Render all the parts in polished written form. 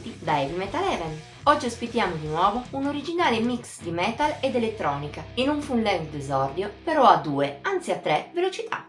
benvenuti da Heavy Metal Heaven. Oggi ospitiamo di nuovo un originale mix di metal ed elettronica in un full length d'esordio, però a 2, anzi a 3 velocità.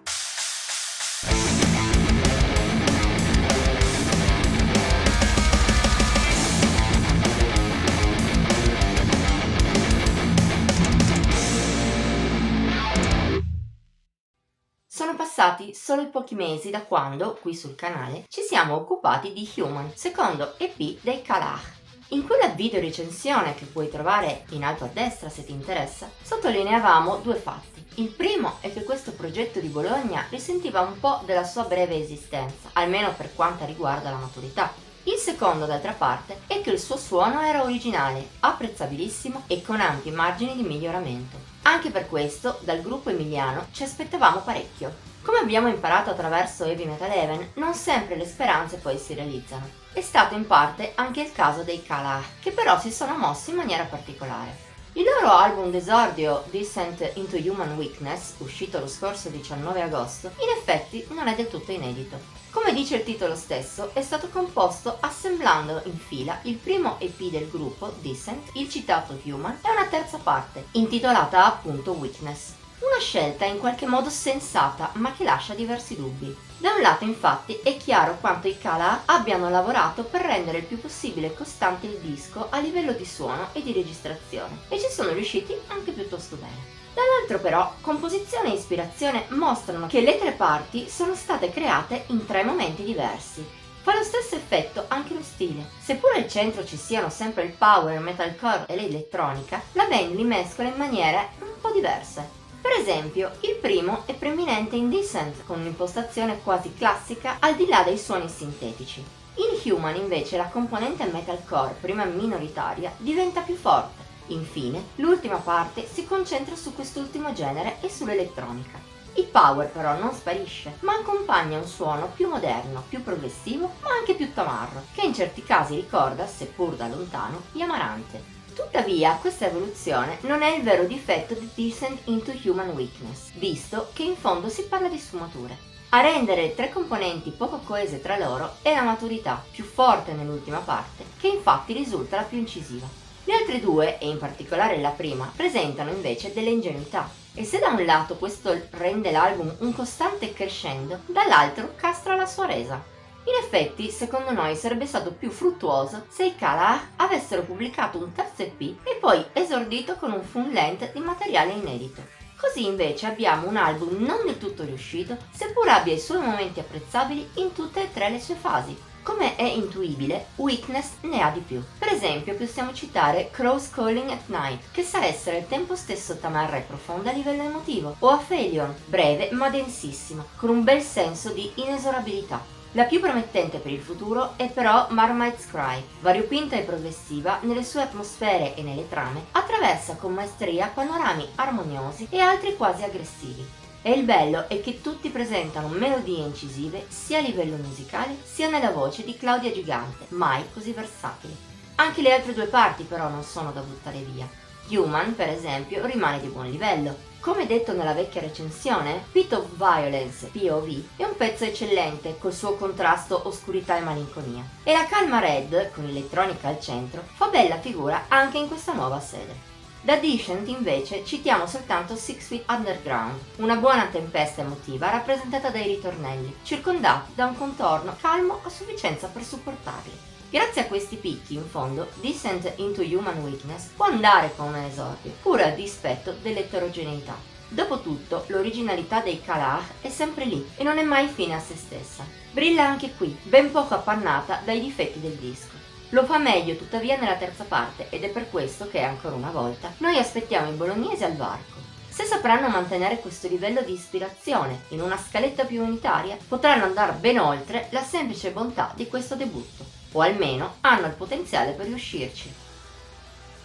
Sono passati solo pochi mesi da quando, qui sul canale, ci siamo occupati di Human, secondo EP dei Kalash. In quella video recensione, che puoi trovare in alto a destra se ti interessa, sottolineavamo due fatti. Il primo è che questo progetto di Bologna risentiva un po' della sua breve esistenza, almeno per quanto riguarda la maturità. Il secondo, d'altra parte, è che il suo suono era originale, apprezzabilissimo e con ampi margini di miglioramento. Anche per questo, dal gruppo emiliano ci aspettavamo parecchio. Come abbiamo imparato attraverso Heavy Metal Heaven, non sempre le speranze poi si realizzano. È stato in parte anche il caso dei Kalash, che però si sono mossi in maniera particolare. Il loro album d'esordio Descent into Human Weakness, uscito lo scorso 19 agosto, in effetti non è del tutto inedito. Come dice il titolo stesso, è stato composto assemblando in fila il primo EP del gruppo, Descent, il citato Human, e una terza parte, intitolata appunto Weakness. Una scelta in qualche modo sensata, ma che lascia diversi dubbi. Da un lato, infatti, è chiaro quanto i Kalash abbiano lavorato per rendere il più possibile costante il disco a livello di suono e di registrazione, e ci sono riusciti anche piuttosto bene. Dall'altro però, composizione e ispirazione mostrano che le tre parti sono state create in tre momenti diversi. Fa lo stesso effetto anche lo stile. Seppur al centro ci siano sempre il power, il metalcore e l'elettronica, la band li mescola in maniere un po' diverse. Per esempio, il primo è preeminente in Descent, con un'impostazione quasi classica al di là dei suoni sintetici. In Human invece la componente metalcore, prima minoritaria, diventa più forte. Infine, l'ultima parte si concentra su quest'ultimo genere e sull'elettronica. Il power però non sparisce, ma accompagna un suono più moderno, più progressivo, ma anche più tamarro, che in certi casi ricorda, seppur da lontano, gli Amarante. Tuttavia, questa evoluzione non è il vero difetto di Descent into Human Weakness, visto che in fondo si parla di sfumature. A rendere le tre componenti poco coese tra loro è la maturità, più forte nell'ultima parte, che infatti risulta la più incisiva. Le altre due, e in particolare la prima, presentano invece delle ingenuità. E se da un lato questo rende l'album un costante crescendo, dall'altro castra la sua resa. In effetti, secondo noi sarebbe stato più fruttuoso se i Kalash avessero pubblicato un terzo EP e poi esordito con un full length di materiale inedito. Così invece abbiamo un album non del tutto riuscito, seppur abbia i suoi momenti apprezzabili in tutte e tre le sue fasi. Come è intuibile, Weakness ne ha di più. Per esempio possiamo citare Crows Calling at Night, che sa essere al tempo stesso tamarra e profonda a livello emotivo, o Aphelion, breve ma densissima, con un bel senso di inesorabilità. La più promettente per il futuro è però Marmite's Cry, variopinta e progressiva nelle sue atmosfere e nelle trame, attraversa con maestria panorami armoniosi e altri quasi aggressivi. E il bello è che tutti presentano melodie incisive sia a livello musicale sia nella voce di Claudia Gigante, mai così versatile. Anche le altre due parti però non sono da buttare via. Human, per esempio, rimane di buon livello. Come detto nella vecchia recensione, Pit of Violence, POV, è un pezzo eccellente col suo contrasto oscurità e malinconia. E la calma Red, con elettronica al centro, fa bella figura anche in questa nuova sede. Da Descent invece citiamo soltanto Six Feet Underground, una buona tempesta emotiva rappresentata dai ritornelli, circondati da un contorno calmo a sufficienza per supportarli. Grazie a questi picchi, in fondo, Descent into Human Weakness può andare come un esordio, pur a dispetto dell'eterogeneità. Dopotutto, l'originalità dei Kalash è sempre lì e non è mai fine a se stessa. Brilla anche qui, ben poco appannata dai difetti del disco. Lo fa meglio tuttavia nella terza parte ed è per questo che, ancora una volta, noi aspettiamo i bolognesi al varco. Se sapranno mantenere questo livello di ispirazione in una scaletta più unitaria, potranno andare ben oltre la semplice bontà di questo debutto, o almeno hanno il potenziale per riuscirci.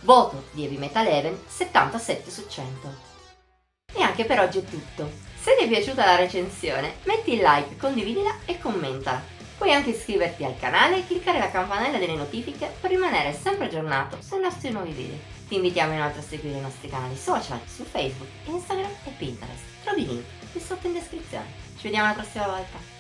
Voto di Heavy Metal Heaven 77 su 100. E anche per oggi è tutto. Se ti è piaciuta la recensione, metti il like, condividila e commentala. Puoi anche iscriverti al canale e cliccare la campanella delle notifiche per rimanere sempre aggiornato sui nostri nuovi video. Ti invitiamo inoltre a seguire i nostri canali social su Facebook, Instagram e Pinterest. Trovi i link qui sotto in descrizione. Ci vediamo la prossima volta.